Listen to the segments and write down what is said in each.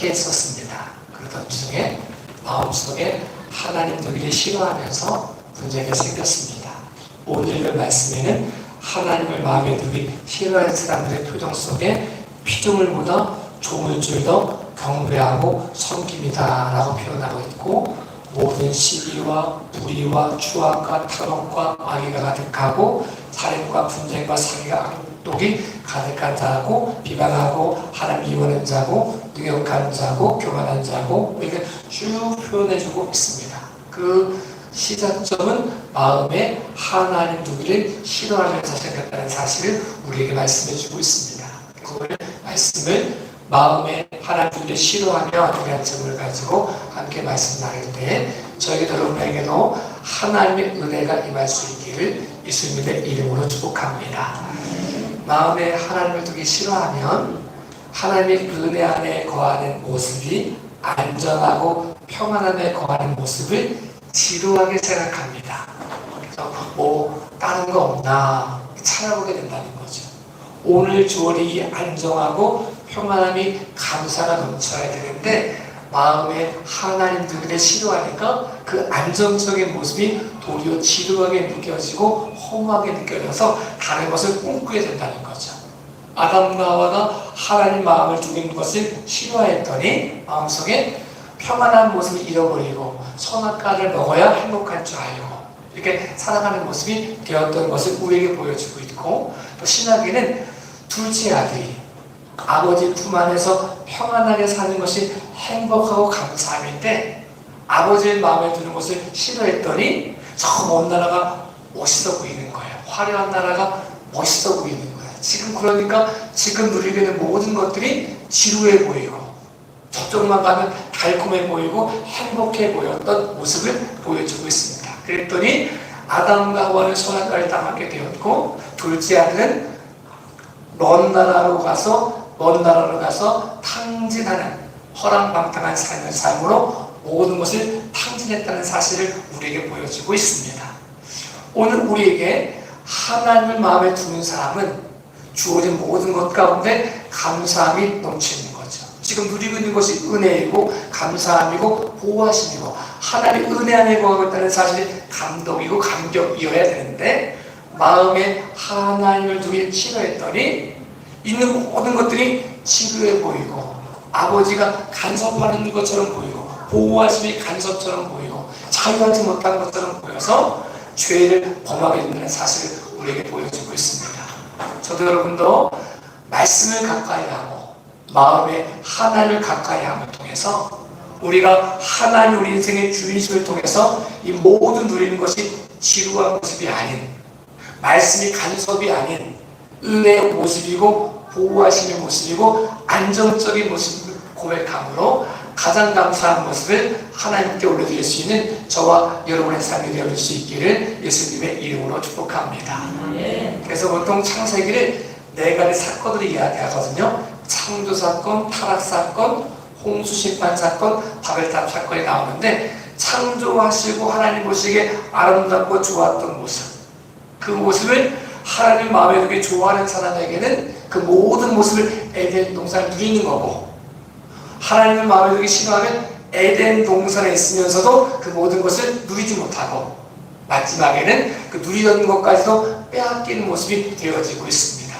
이렇게 했었습니다. 그러던 중에 마음속에 하나님 누기를 싫어하면서 문제가 생겼습니다. 오늘 말씀에는 하나님을 마음에 두기 싫어하는 사람들의 표정 속에 피조물 보다 조물줄도 경배하고 섬깁니다 라고 표현하고 있고, 모든 시기와 불의와 추악과 탐욕과 악의가 가득하고 살인과 분쟁과 사기가 악독이 가득한 자고 비방하고 하나님 미워하는 자고 능욕한 자고 교만한 자고 이렇게 쭉 표현해주고 있습니다. 그 시작점은 마음에 하나님 누기를 싫어하면서 생겼다는 사실을 우리에게 말씀해주고 있습니다. 그 말씀을 마음에 하나님 누기를 싫어하며 이라는 점을 가지고 함께 말씀 나눌 때 저희 여러분에게도 하나님의 은혜가 임할 수 있기를 예수님의 이름으로 축복합니다. 마음에 하나님을 두기 싫어하면 하나님의 은혜 안에 거하는 모습이 안전하고 평안함에 거하는 모습을 지루하게 생각합니다. 그래서 다른 거 없나 찾아보게 된다는 거죠. 오늘 주어진 이 안정하고 평안함이 감사가 넘쳐야 되는데 마음에 하나님 누기를 싫어하니까 그 안정적인 모습이 도리어 지루하게 느껴지고 허무하게 느껴져서 다른 것을 꿈꾸게 된다는 거죠. 아담과 하와가 하나님 마음을 두는 것을 싫어했더니 마음속에 평안한 모습을 잃어버리고 선악과를 먹어야 행복한 줄 알고 이렇게 살아가는 모습이 되었던 것을 우리에게 보여주고 있고, 또 신학에는 둘째 아들이 아버지 품 안에서 평안하게 사는 것이 행복하고 감사함인데 아버지의 마음에 드는 것을 싫어했더니 저 먼 나라가 멋있어 보이는 거예요. 화려한 나라가 멋있어 보이는 거예요. 지금 그러니까 지금 누리게 되는 모든 것들이 지루해 보이고 저쪽만 가면 달콤해 보이고 행복해 보였던 모습을 보여주고 있습니다. 그랬더니 아담과 하와는 선악과를 당하게 되었고, 둘째 아들은 먼 나라로 가서 탕진하는 허랑방탕한 삶으로 모든 것을 탕진했다는 사실을 우리에게 보여주고 있습니다. 오늘 우리에게 하나님을 마음에 두는 사람은 주어진 모든 것 가운데 감사함이 넘치는 거죠. 지금 누리고 있는 것이 은혜이고 감사함이고 보호하심이고 하나님의 은혜 안에 거하고 있다는 사실이 감동이고 감격이어야 되는데 마음에 하나님을 두기 싫어했더니 있는 모든 것들이 지루해 보이고 아버지가 간섭하는 것처럼 보이고 보호하심이 간섭처럼 보이고 자유하지 못한 것처럼 보여서 죄를 범하게 된다는 사실을 우리에게 보여주고 있습니다. 저도 여러분도 말씀을 가까이 하고 마음에 하나님을 가까이 함을 통해서 우리가 하나님 우리 인생의 주인심을 통해서 이 모든 누리는 것이 지루한 모습이 아닌, 말씀이 간섭이 아닌 은혜의 모습이고 보호하심의 모습이고 안정적인 모습을 고백함으로 가장 감사한 모습을 하나님께 올려드릴 수 있는 저와 여러분의 삶이 되어줄 수 있기를 예수님의 이름으로 축복합니다. 그래서 보통 창세기를 네 가지 사건들을 이야기하거든요. 창조사건, 타락사건, 홍수심판 사건, 바벨탑 사건이 나오는데 창조하시고 하나님 보시기에 아름답고 좋았던 모습, 그 모습을 하나님 마음에 두게 좋아하는 사람에게는 그 모든 모습을 에덴 동산을 누리는 거고, 하나님을 마음에 두기 싫어하면 에덴 동산에 있으면서도 그 모든 것을 누리지 못하고 마지막에는 그 누리던 것까지도 빼앗기는 모습이 되어지고 있습니다.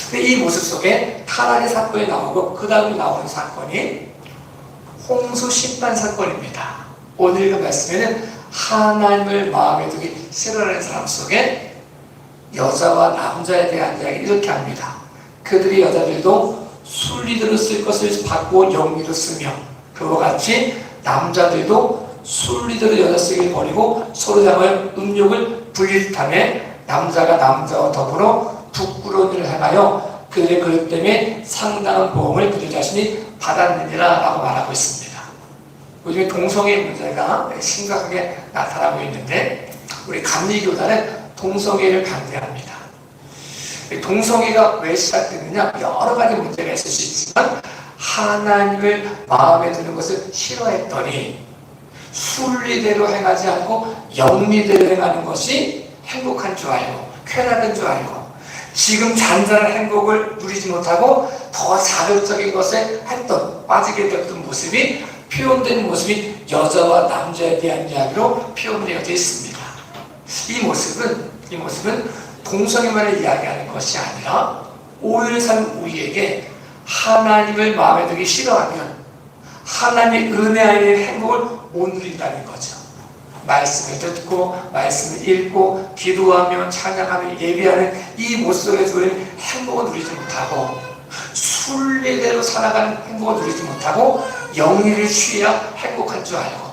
근데 이 모습 속에 타락의 사건이 나오고 그 다음에 나오는 사건이 홍수 심판 사건입니다. 오늘 그 말씀에는 하나님을 마음에 두기 싫어하는 사람 속에 여자와 남자에 대한 이야기를 이렇게 합니다. 그들이 여자들도 순리대로 쓸 것을 받고 영리로 쓰며 그와 같이 남자들도 순리대로 여자 쓰기를 버리고 서로 향하여 음욕을 불릴타매 남자가 남자와 더불어 부끄러운 일을 행하여 그들의 그릇 때문에 상당한 보험을 그들 자신이 받았느니라 라고 말하고 있습니다. 요즘에 동성애 문제가 심각하게 나타나고 있는데 우리 감리교단은 동성애를 반대합니다. 동성애가 왜 시작되느냐, 여러 가지 문제가 있을 수 있지만 하나님을 마음에 두는 것을 싫어했더니 순리대로 행하지 않고 영리대로 행하는 것이 행복한 줄 알고 쾌락인 줄 알고 지금 잔잔한 행복을 누리지 못하고 더 자극적인 것에 빠지게 됐던 모습이 표현된 모습이 여자와 남자에 대한 이야기로 표현되어져 있습니다. 이 모습은 동성애만을 이야기하는 것이 아니라 오늘 산 우리에게 하나님을 마음에 두기 싫어하면 하나님의 은혜 아닌 행복을 못 누린다는 거죠. 말씀을 듣고 말씀을 읽고 기도하며 찬양하며 예배하는 이 모습 속에서 우리는 행복을 누리지 못하고 순리대로 살아가는 행복을 누리지 못하고 영리를 취해야 행복한 줄 알고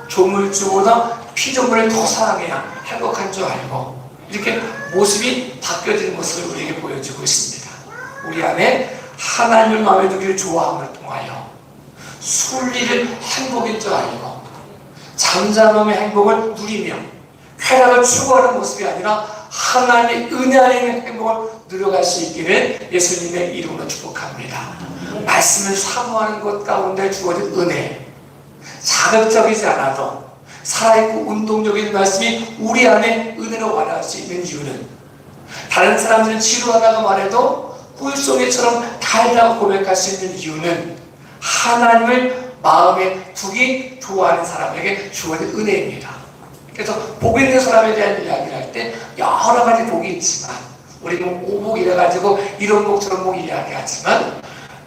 조물주보다 피조물을 더 사랑해야 행복한 줄 알고 이렇게 모습이 바뀌어지는 모습을 우리에게 보여주고 있습니다. 우리 안에 하나님을 마음에 두기를 좋아함을 통하여 순리를 행복인 줄 알고 잠잠함의 행복을 누리며 쾌락을 추구하는 모습이 아니라 하나님의 은혜 안에 있는 행복을 누려갈 수 있기를 예수님의 이름으로 축복합니다. 말씀을 사모하는 것 가운데 주어진 은혜, 자극적이지 않아도 살아있고 운동적인 말씀이 우리 안에 은혜로 와닿을 수 있는 이유는 다른 사람들은 지루하다고 말해도 꿀송이처럼 달다고 고백할 수 있는 이유는 하나님을 마음에 두기 좋아하는 사람에게 주어진 은혜입니다. 그래서 복 있는 사람에 대한 이야기를 할 때 여러 가지 복이 있지만 우리 오복 이래가지고 이런 복 저런 복 이야기하지만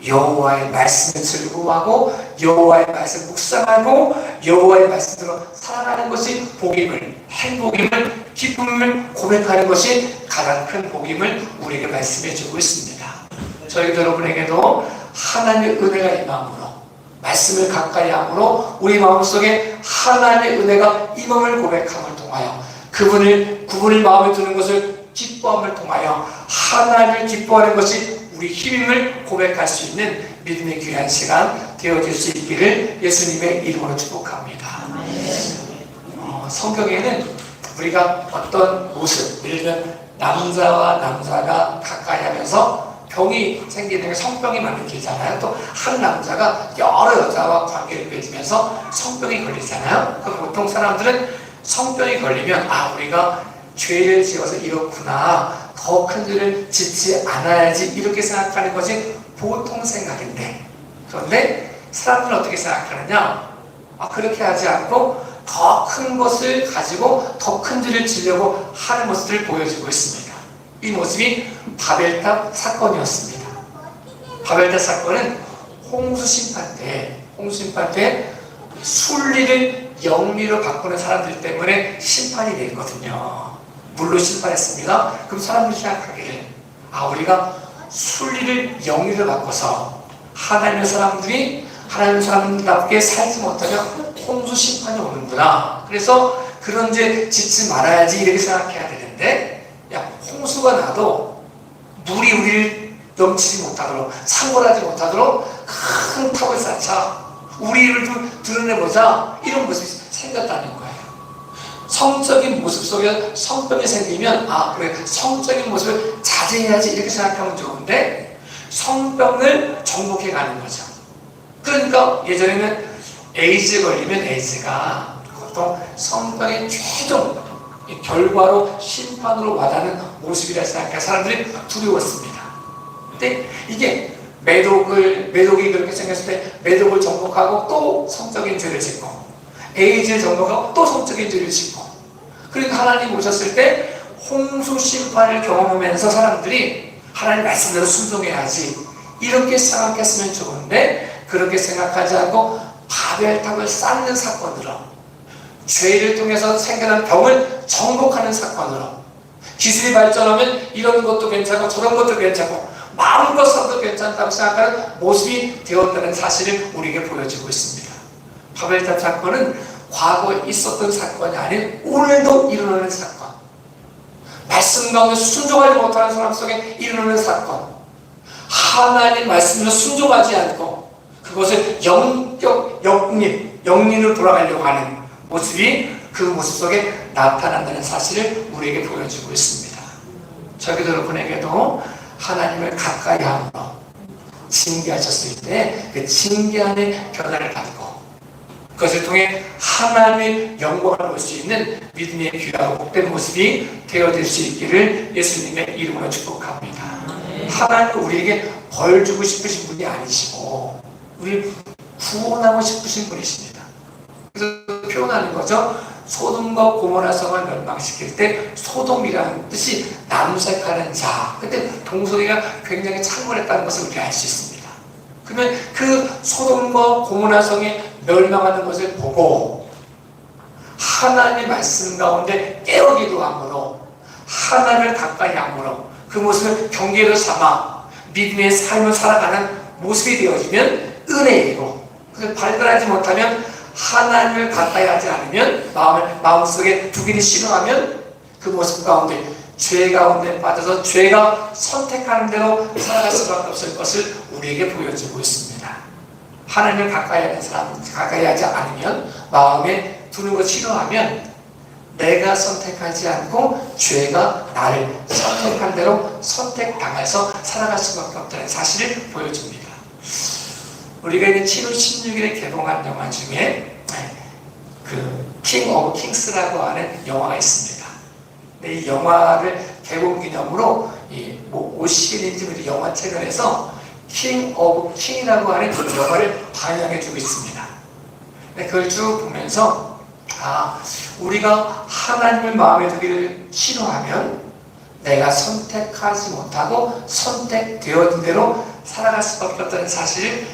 여호와의 말씀을 즐거워하고 여호와의 말씀 묵상하고 여호와의 말씀대로 살아가는 것이 복임을, 행복임을, 기쁨을 고백하는 것이 가장 큰 복임을 우리에게 말씀해 주고 있습니다. 저희 여러분에게도 하나님의 은혜가 임함으로 말씀을 가까이 함으로 우리 마음속에 하나님의 은혜가 임함을 고백함을 통하여 그분을 마음에 두는 것을 기뻐함을 통하여 하나님을 기뻐하는 것이 우리 힘임을 고백할 수 있는 믿음의 귀한 시간 되어질 수 있기를 예수님의 이름으로 축복합니다. 성경에는 우리가 어떤 모습, 예를 들면 남자와 남자가 가까이 하면서 병이 생기는 게 성병이 많이 길잖아요. 또 한 남자가 여러 여자와 관계를 맺으면서 성병이 걸리잖아요. 보통 사람들은 성병이 걸리면 우리가 죄를 지어서 이렇구나, 더 큰 죄를 짓지 않아야지 이렇게 생각하는 것이 보통 생각인데, 그런데 사람들은 어떻게 생각하느냐? 그렇게 하지 않고 더 큰 것을 가지고 더 큰 죄를 지려고 하는 모습을 보여주고 있습니다. 이 모습이 바벨탑 사건이었습니다. 바벨탑 사건은 홍수 심판 때 순리를 영리로 바꾸는 사람들 때문에 심판이 됐거든요. 물로 심판했습니다. 그럼 사람들이 생각하기를 우리가 순리를 영리로 바꿔서 하나님의 사람답게 살지 못하면 홍수 심판이 오는구나. 그래서 그런 죄 짓지 말아야지 이렇게 생각해야 되는데 홍수가 나도 물이 우리를 넘치지 못하도록 창궐하지 못하도록 큰 탑을 쌓자 우리를 드러내보자 이런 모습이 생겼다는 거예요. 성적인 모습 속에 성병이 생기면 그래 성적인 모습을 자제해야지 이렇게 생각하면 좋은데 성병을 정복해 가는 거죠. 그러니까 예전에는 에이즈 걸리면 에이즈가 보통 성병의 최종 결과로 심판으로 와닿는 모습이라 생각해 사람들이 두려웠습니다. 근데 이게 매독이 그렇게 생겼을 때 매독을 정복하고 또 성적인 죄를 짓고 에이즈를 정복하고 또 성적인 죄를 짓고 그러니까 하나님 오셨을 때 홍수 심판을 경험하면서 사람들이 하나님 말씀대로 순종해야지 이렇게 생각했으면 좋은데 그렇게 생각하지 않고 바벨탑을 쌓는 사건으로 죄를 통해서 생겨난 병을 정복하는 사건으로 기술이 발전하면 이런 것도 괜찮고 저런 것도 괜찮고 마음껏 살아도 괜찮다고 생각하는 모습이 되었다는 사실을 우리에게 보여주고 있습니다. 바벨탑 사건은 과거에 있었던 사건이 아닌 오늘도 일어나는 사건, 말씀 가운데 순종하지 못하는 사람 속에 일어나는 사건, 하나님 말씀으로 순종하지 않고 그것을 영린으로 돌아가려고 하는 모습이 그 모습 속에 나타난다는 사실을 우리에게 보여주고 있습니다. 저희도 여러분에게도 하나님을 가까이 함으로 징계하셨을 때 그 징계안의 변화를 받고 그것을 통해 하나님의 영광을 볼 수 있는 믿음의 귀하고 복된 모습이 되어질 수 있기를 예수님의 이름으로 축복합니다. 하나님은 우리에게 벌 주고 싶으신 분이 아니시고 우리 구원하고 싶으신 분이십니다. 그래서 표현하는 거죠. 소돔과 고모라 성을 멸망시킬 때 소돔이라는 뜻이 남색하는 자. 그때 동소리가 굉장히 창궐했다는 것을 우리가 알 수 있습니다. 그러면 그 소돔과 고모라 성이 멸망하는 것을 보고 하나님의 말씀 가운데 깨어 기도함으로 하나님을 가까이 함으로 그 모습을 경계로 삼아 믿음의 삶을 살아가는 모습이 되어지면 은혜이고 그걸 발견하지 못하면 하나님을 가까이 하지 않으면 마음속에 두기니 싫어하면 그 모습 가운데 죄 가운데 빠져서 죄가 선택하는 대로 살아갈 수밖에 없을 것을 우리에게 보여주고 있습니다. 하나님을 가까이 하는 사람, 가까이 하지 않으면 마음에 두는 것 싫어하면 내가 선택하지 않고 죄가 나를 선택한 대로 선택당해서 살아갈 수밖에 없다는 사실을 보여줍니다. 우리가 이제 7월 16일에 개봉한 영화 중에 그 킹 오브 킹스라고 하는 영화가 있습니다. 근데 이 영화를 개봉 기념으로 이 50일인지 영화 채널에서 킹 오브 킹이라고 하는 그 영화를 반영해주고 있습니다. 근데 그걸 쭉 보면서 우리가 하나님을 마음에 두기를 싫어하면 내가 선택하지 못하고 선택되어진 대로 살아갈 수밖에 없다는 사실을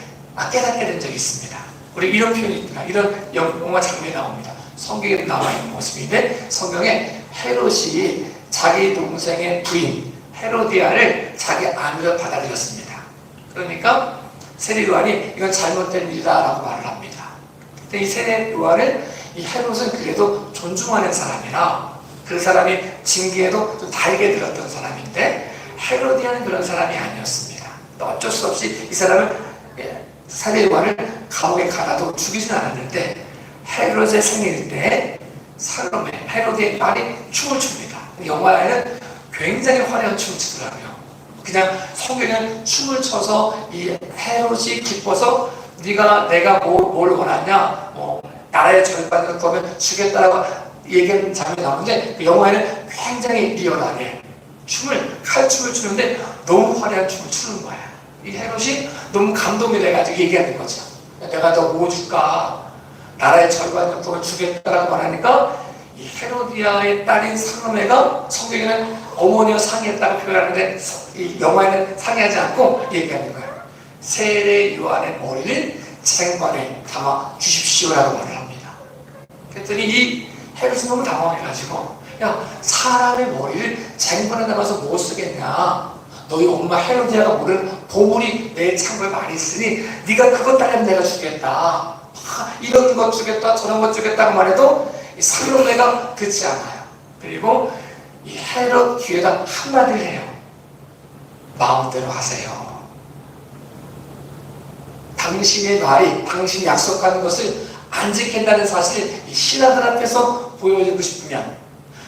깨닫게 된 적이 있습니다. 우리 이런 표현이 있습니다. 이런 영화 장면이 나옵니다. 성경에 나와 있는 모습인데 성경에 헤롯이 자기 동생의 부인 헤로디아를 자기 아내로 받아들였습니다. 그러니까 세례 요한이 이건 잘못된 일이다 라고 말을 합니다. 근데 이 세례 요한은 이 헤롯은 그래도 존중하는 사람이라 그 사람이 징계에도 좀 달게 들었던 사람인데 헤로디아는 그런 사람이 아니었습니다. 어쩔 수 없이 이 사람을 세례 요한을 감옥에 가다도 죽이진 않았는데 헤롯의 생일 때 살로메 헤로디의 딸이 춤을 춥니다. 영화에는 굉장히 화려한 춤을 추더라고요. 그냥 성경에는 춤을 춰서 이 헤롯이 기뻐서 내가 뭘 원하냐 나라의 절반을 거면 주겠다라고 얘기하는 장면이 나오는데 그 영화에는 굉장히 리얼하게 칼춤을 추는데 너무 화려한 춤을 추는 거야. 이 헤롯이 너무 감동이 돼가지고 얘기하는 거죠. 내가 너 뭐 줄까? 나라의 절반을 거면 주겠다라고 말하니까 이 헤로디아의 딸인 살로메가 성경에는 어머니와 상의했다고 표현하는데 이 영화에는 상의하지 않고 얘기하는 거예요. 세례 요한의 머리를 쟁반에 담아 주십시오라고 말을 합니다. 그랬더니 이 헤롯이 너무 당황해가지고 사람의 머리를 쟁반에 담아서 못 쓰겠냐? 너희 엄마 헤로디아가 모르는 보물이 내 창고에 많이 있으니 네가 그것 따르면 내가 주겠다. 이런 것 주겠다 저런 것 주겠다고 말해도 이 살로메가 듣지 않아요. 그리고 이 헤롯 귀에다 한마디를 해요. 마음대로 하세요. 당신의 말이 당신이 약속하는 것을 안 지킨다는 사실을 이 신하들 앞에서 보여주고 싶으면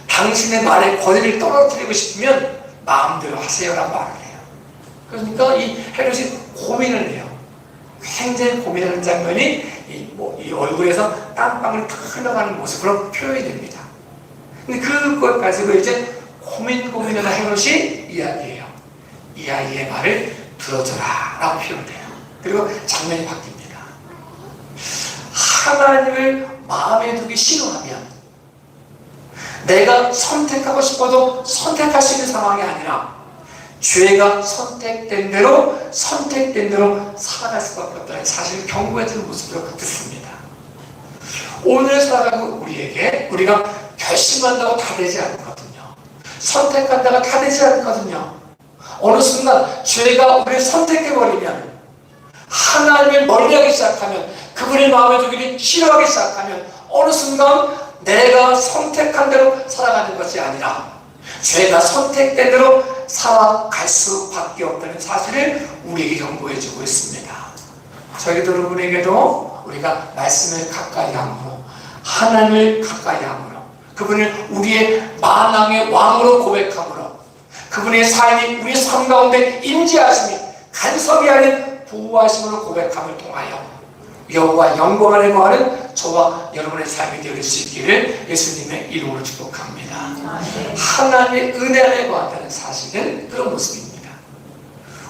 당신의 말에 권위를 떨어뜨리고 싶으면 마음대로 하세요라고 말을 해요. 그러니까 이 헤롯이 고민을 해요. 굉장히 고민하는 장면이 이 얼굴에서 땀방울이 탁 흘러가는 모습으로 표현이 됩니다. 근데 그것 가지고 이제 고민하는 헤롯이 이야기해요. 이 아이의 말을 들어줘라 라고 표현해요. 그리고 장면이 바뀝니다. 하나님을 마음에 두기 싫어하면 내가 선택하고 싶어도 선택할 수 있는 상황이 아니라 죄가 선택된 대로 살아갈 수밖에 없다는 사실을 경고해주는 모습으로 듣습니다. 오늘 살아가는 우리에게 우리가 결심한다고 다 되지 않거든요. 선택한다고 다 되지 않거든요. 어느 순간 죄가 우리를 선택해버리면 하나님을 멀리하기 시작하면 그분의 마음에 두기를 싫어하기 시작하면 어느 순간 내가 선택한 대로 살아가는 것이 아니라 죄가 선택된 대로 살아갈 수밖에 없다는 사실을 우리에게 경고해주고 있습니다. 저희도 여러분에게도 우리가 말씀을 가까이 함으로 하나님을 가까이 함으로 그분을 우리의 만왕의 왕으로 고백함으로 그분의 삶이 우리 삶 가운데 임재하심이 간섭이 아닌 보호하심으로 고백함을 통하여 여호와 영광 안에 거하는 저와 여러분의 삶이 되어질 수 있기를 예수님의 이름으로 축복합니다. 하나님의 은혜 안에 거한다는 사실은 그런 모습입니다.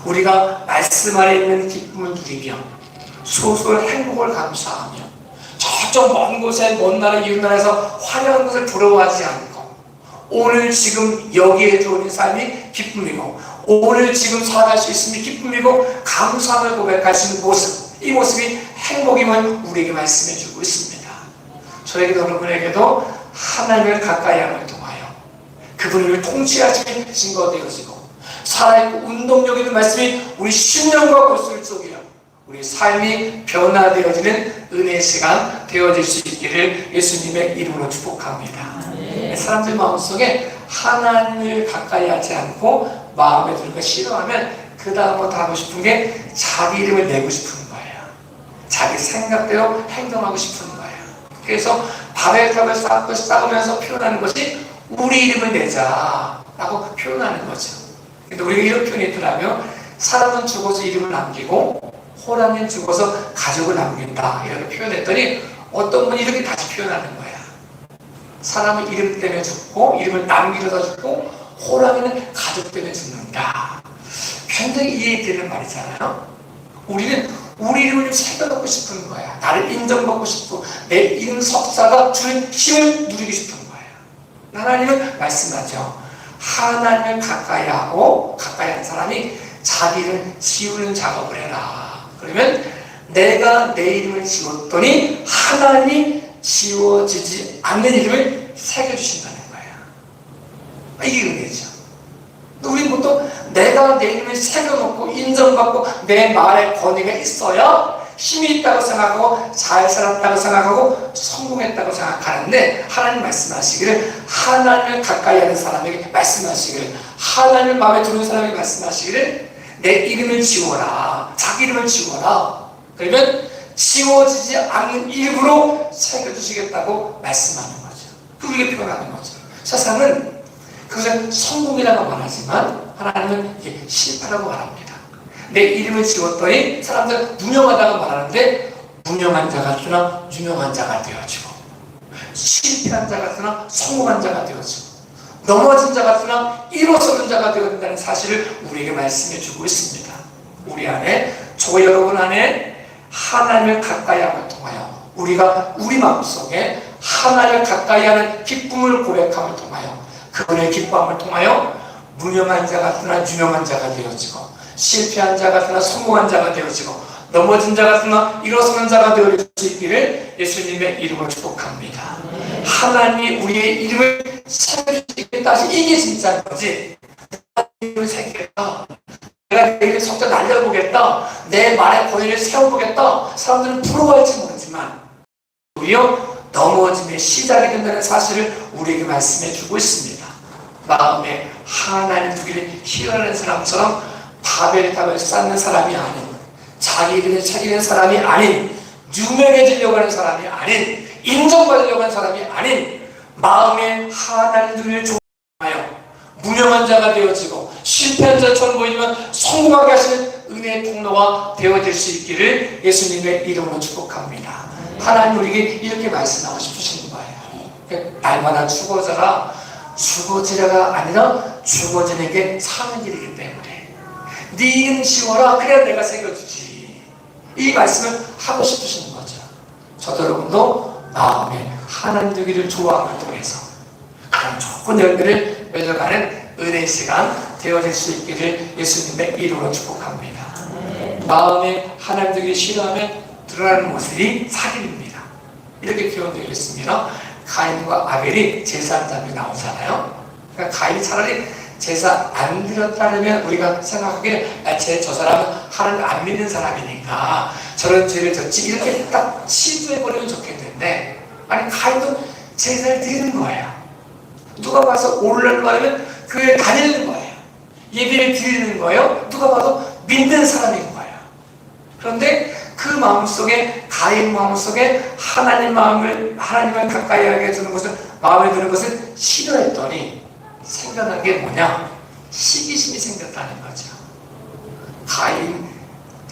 우리가 말씀 안에 있는 기쁨을 누리며 소소한 행복을 감사하며 저쪽 먼 곳에 먼 나라 이웃나라에서 화려한 것을 부러워하지 않고 오늘 지금 여기에 들어오는 삶이 기쁨이고 오늘 지금 살아갈 수 있음이 기쁨이고 감사함을 고백하시는 모습, 이 모습이 행복임을 우리에게 말씀해 주고 있습니다. 저에게도 여러분에게도 하나님을 가까이 함을 통하여 그분을 통치하시는 증거 되어지고 살아있고 운동력 있는 말씀이 우리 심령과 골수를 쪼개어 우리 삶이 변화되어지는 은혜의 시간 되어질 수 있기를 예수님의 이름으로 축복합니다. 사람들 마음속에 하나님을 가까이 하지 않고 마음에 드는 걸 싫어하면 그 다음부터 하고 싶은 게 자기 이름을 내고 싶은 거예요. 자기 생각대로 행동하고 싶은 거예요. 그래서 바벨탑을 쌓으면서 표현하는 것이 우리 이름을 내자라고 표현하는 거죠. 근데 우리가 이런 표현이 있더라면 사람은 죽어서 이름을 남기고 호랑이는 죽어서 가족을 남긴다 이렇게 표현했더니 어떤 분이 이렇게 다시 표현하는 거야. 사람은 이름 때문에 죽고 이름을 남기려다 죽고 호랑이는 가족 때문에 죽는다. 굉장히 이해되는 말이잖아요. 우리는 우리 이름을 좀 새겨놓고 싶은 거야. 나를 인정받고 싶고 내 이름 석사가 주는 힘을 누리고 싶은 거예요. 하나님은 말씀하죠. 하나님을 가까이 하고 가까이 하는 사람이 자기를 지우는 작업을 해라. 그러면 내가 내 이름을 지웠더니 하나님이 지워지지 않는 이름을 새겨주신다는 거예요. 이게 은혜죠. 우리 보통 내가 내 이름을 새겨놓고 인정받고 내 말에 권위가 있어야 힘이 있다고 생각하고 잘 살았다고 생각하고 성공했다고 생각하는데 하나님 말씀하시기를 하나님을 가까이 하는 사람에게 말씀하시기를 하나님을 마음에 두는 사람에게 말씀하시기를 내 이름을 지워라. 자기 이름을 지워라. 그러면 지워지지 않는 이름으로 새겨주시겠다고 말씀하는 거죠. 그렇게 표현하는 거죠. 세상은 그것을 성공이라고 말하지만 하나님은 이게 실패라고 말합니다. 내 이름을 지웠더니 사람들은 무명하다고 말하는데 무명한 자가 되나 유명한 자가 되어지고 실패한 자가 되나 성공한 자가 되어지고 넘어진 자가 되나 일어서는 자가 되어야 된다는 사실을 우리에게 말씀해 주고 있습니다. 우리 안에 저 여러분 안에 하나님을 가까이 함을 통하여 우리가 우리 마음속에 하나님을 가까이 하는 기쁨을 고백함을 통하여 그분의 기쁨을 통하여 무명한 자가 되나 유명한 자가 되어지고 실패한 자가 되나 성공한 자가 되어지고 넘어진 자가 되나 일어서는 자가 되어질 수 있기를 예수님의 이름으로 축복합니다. 하나님이 우리의 이름을 새겨주시겠다. 이게 진짜인 거지. 이름을 새기겠다. 내가 내 이름을 석자 날려보겠다. 내 말에 권위를 세워보겠다. 사람들은 부러워할지 모르지만 오히려 넘어짐의 시작이 된다는 사실을 우리에게 말씀해 주고 있습니다. 마음에 하나님 두기를 희열하는 사람처럼 바벨탑을 쌓는 사람이 아닌 자기 이름을 새기는 사람이 아닌 유명해지려고 하는 사람이 아닌 인정받으려고 하는 사람이 아닌 마음에 하나님을 좋아하여 무명한 자가 되어지고 실패한 자처럼 보이지만 성공하게 하시는 은혜의 통로가 되어질 수 있기를 예수님의 이름으로 축복합니다. 하나님 우리에게 이렇게 말씀하고 싶으신 거예요. 날마다 죽어져라. 죽어지라가 아니라 죽어지는 게 사는 일이기 때문에 네 이름 지워라. 그래야 내가 새겨주지. 이 말씀을 하고 싶으신 거죠. 저도 여러분도 마음에 하나님 되기를 좋아함을 통해서 그런 좋은 열매를 맺어가는 은혜의 시간 되어질 수 있기를 예수님의 이름으로 축복합니다. 마음에 하나님 되기를 싫어하면 드러나는 모습이 살인입니다. 이렇게 표현되어 있습니다. 가인과 아벨이 제사한 장면이 나오잖아요. 그러니까 가인이 차라리 제사 안 드렸다면 우리가 생각하기에 저 사람은 하나님 안 믿는 사람이니까 저런 죄를 졌지 이렇게 딱 치부해버리면 좋겠는데 아니 가인도 제사를 드리는 거예요. 누가 봐서 오늘날 말하면 교회에 다니는 거예요. 예배를 드리는 거예요. 누가 봐도 믿는 사람인 거예요. 그런데 그 마음속에 가인 마음속에 하나님을 가까이 하게 주는 것을 마음에 드는 것을 싫어했더니 생겨난 게 뭐냐? 시기심이 생겼다는 거죠. 가인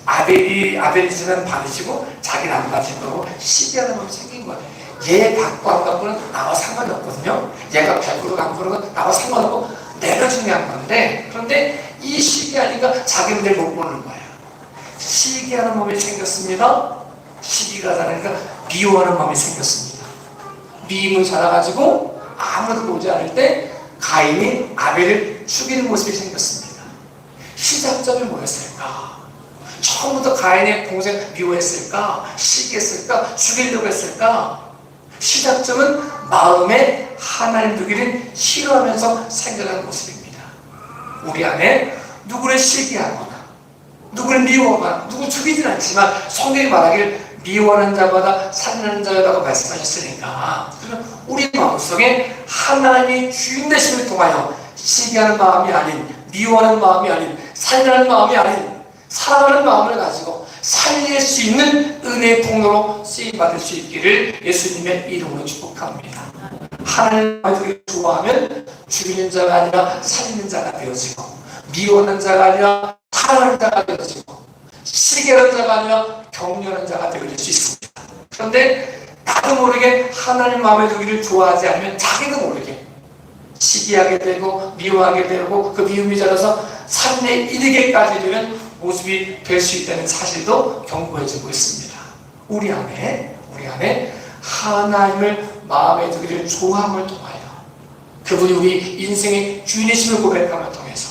아벨이 주는 받으시고 자기는 안 받을 거고 시기하는 마음이 생긴 거예요. 얘 받고 안 받고는 나와 상관이 없거든요. 얘가 100% 안 그러고 나와 상관없고 내가 중요한 건데, 그런데 이 시기하니까 자기는 내를 못 보는 거예요. 시기하는 마음이 생겼습니다. 시기가 자라니까 미워하는 마음이 생겼습니다. 미움을 자라가지고 아무도 보지 않을 때 가인이 아벨을 죽이는 모습이 생겼습니다. 시작점이 뭐였을까? 처음부터 가인의 동생 미워했을까? 시기했을까? 죽이려고 했을까? 시작점은 마음에 하나님 두기를 싫어하면서 생겨난 모습입니다. 우리 안에 누구를 시기하거나 누구를 미워하거나 누구 죽이진 않지만 성경이 말하길 미워하는 자마다 살인하는 자라고 말씀하셨으니까, 그러면 우리 마음속에 하나님이 주인 되심을 통하여 시기하는 마음이 아닌, 미워하는 마음이 아닌, 살인하는 마음이 아닌 사랑하는 마음을 가지고 살릴 수 있는 은혜의 통로로 쓰임받을 수 있기를 예수님의 이름으로 축복합니다. 하나님을 좋아하면 죽이는 자가 아니라 살리는 자가 되어지고, 미워하는 자가 아니라 사랑하는 자가 되어지고, 시기하는 자가 아니라 격려하는 자가 되어질 수 있습니다. 그런데 나도 모르게 하나님 마음에 두기를 좋아하지 않으면 자기도 모르게 시기하게 되고 미워하게 되고, 그 미움이 자라서 삶에 이르게까지 되는 모습이 될 수 있다는 사실도 경고해주고 있습니다. 우리 안에 하나님을 마음에 두기를 좋아함을 통하여, 그분이 우리 인생의 주인이심을 고백함을 통해서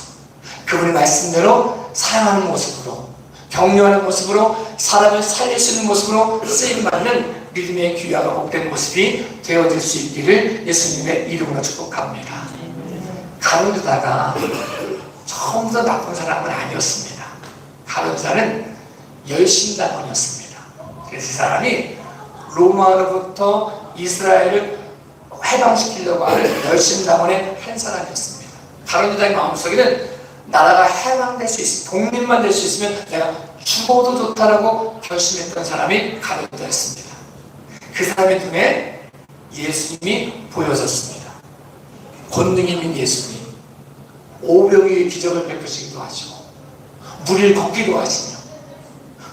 그분의 말씀대로 사랑하는 모습으로, 격려하는 모습으로, 사람을 살릴 수 있는 모습으로 쓰임받는 믿음의 귀하가 복된 모습이 되어질 수 있기를 예수님의 이름으로 축복합니다. 가룟 유다가 처음부터 나쁜 사람은 아니었습니다. 가룟 유다는 열심당원이었습니다. 그래서 이 사람이 로마로부터 이스라엘을 해방시키려고 하는 열심당원의 한 사람이었습니다. 가룟 유다의 마음속에는 나라가 해방될 수 있으면, 독립만 될 수 있으면 내가 죽어도 좋다라고 결심했던 사람이 가룟 유다였습니다. 그 사람의 눈에 예수님이 보여졌습니다. 권능 있는 예수님, 오병이의 기적을 베푸시기도 하시고, 물을 걷기도 하시며,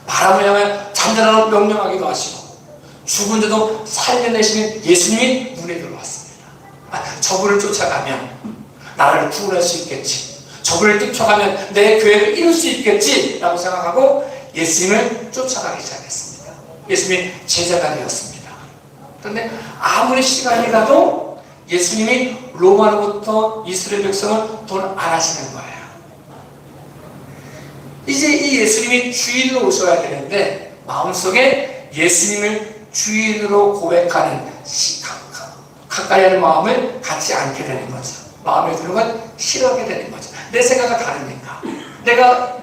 바람을 향하여 잠자라고 명령하기도 하시고, 죽은 자도 살려내시는 예수님이 눈에 들어왔습니다. 저분을 쫓아가면 나라를 구원할 수 있겠지, 저분을 쫓아가면 내 교회를 이룰 수 있겠지 라고 생각하고 예수님을 쫓아가기 시작했습니다. 예수님이 제자가 되었습니다. 그런데 아무리 시간이 가도 예수님이 로마로부터 이스라엘 백성을 돈 안 하시는 거예요. 이제 이 예수님이 주인으로 오셔야 되는데 마음속에 예수님을 주인으로 고백하는 가까이 하는 마음을 갖지 않게 되는 거죠. 마음에 드는 건 싫어하게 되는 거죠. 내 생각과 다르니까.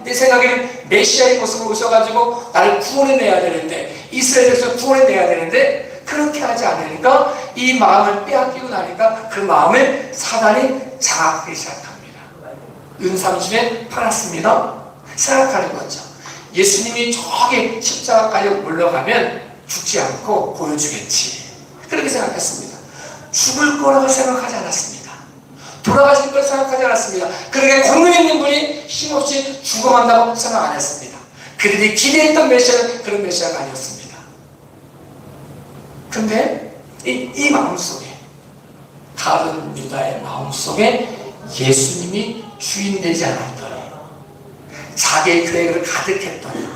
내 생각에는 메시아의 모습으로 오셔가지고 나를 구원해내야 되는데, 이스라엘에서 구원해내야 되는데 그렇게 하지 않으니까 이 마음을 빼앗기고 나니까 그 마음을 사단이 장악하기 시작합니다. 은삼십에 팔았습니다. 생각하는 거죠. 예수님이 저기 십자가까지 올라가면 죽지 않고 보여주겠지. 그렇게 생각했습니다. 죽을 거라고 생각하지 않았습니다. 돌아가실 걸 생각하지 않았습니다. 그러게 권능 있는 분이 힘없이 죽어간다고 생각 안 했습니다. 그들이 기대했던 메시아는 그런 메시아가 아니었습니다. 그런데 이 마음속에, 가룟 유다의 마음속에 예수님이 주인 되지 않았더니, 자기의 계획을 가득했더니,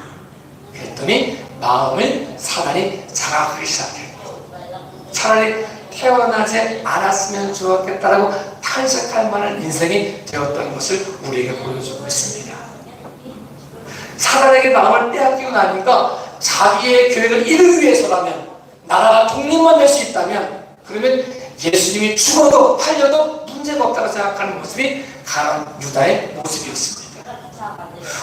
그랬더니 마음을 사단이 장악하기 시작했고, 차라리 태어나지 않았으면 좋았겠다라고 탄식할 만한 인생이 되었던 것을 우리에게 보여주고 있습니다. 사단에게 마음을 빼앗기고 나니까 자기의 계획을 이루기 위해서라면, 나라가 독립만 될 수 있다면, 그러면 예수님이 죽어도 팔려도 문제가 없다고 생각하는 모습이 가룟 유다의 모습이었습니다.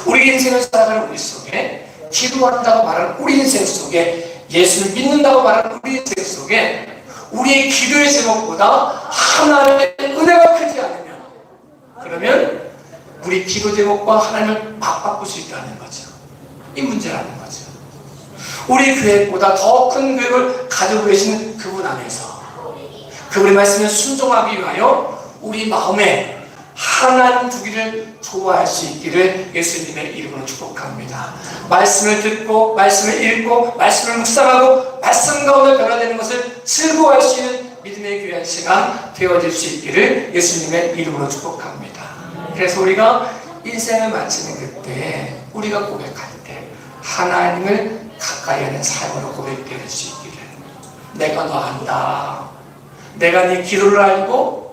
우리 인생을 살아가는 우리 속에, 기도한다고 말하는 우리 인생 속에, 예수를 믿는다고 말하는 우리 인생 속에 우리의 기도의 제목보다 하나님의 은혜가 크지 않으면, 그러면 우리 기도 제목과 하나님을 맞바꿀 수 있다는 거죠. 이 문제라는 거죠. 우리 계획보다 더 큰 계획을 가지고 계시는 그분 안에서 그분의 말씀에 순종하기 위하여 우리 마음에 하나님 두기를 좋아할 수 있기를 예수님의 이름으로 축복합니다. 말씀을 듣고 말씀을 읽고 말씀을 묵상하고 말씀 가운데 변화되는 것을 즐거워할 수 있는 믿음의 귀한 시간 되어질 수 있기를 예수님의 이름으로 축복합니다. 그래서 우리가 인생을 마치는 그때 우리가 고백할 때 하나님을 가까이 하는 삶으로 고백될 수 있기를, 내가 너 안다, 내가 네 기도를 알고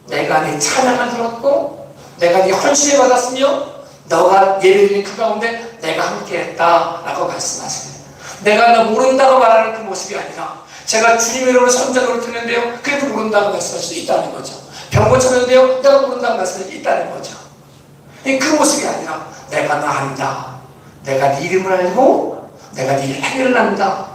내가 네 찬양을 들었고 내가 네 헌신을 받았으며 너가 예배드린 그 가운데 내가 함께했다 라고 말씀하십니다. 내가 너 모른다고 말하는 그 모습이 아니라 제가 주님의 이름으로 선전을 듣는데요 그래도 모른다고 말씀할 수 있다는 거죠. 병 고쳤는데요 내가 모른다고 말씀할 수 있다는 거죠. 그 모습이 아니라 내가 너 안다, 내가 네 이름을 알고 내가 네 행위를 안다,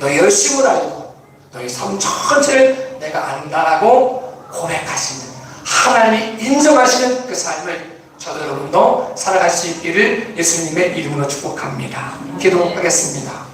너의 열심을 알고 너의 삶 전체를 내가 안다라고 고백하시는, 하나님이 인정하시는 그 삶을 저도 여러분도 살아갈 수 있기를 예수님의 이름으로 축복합니다. 기도하겠습니다.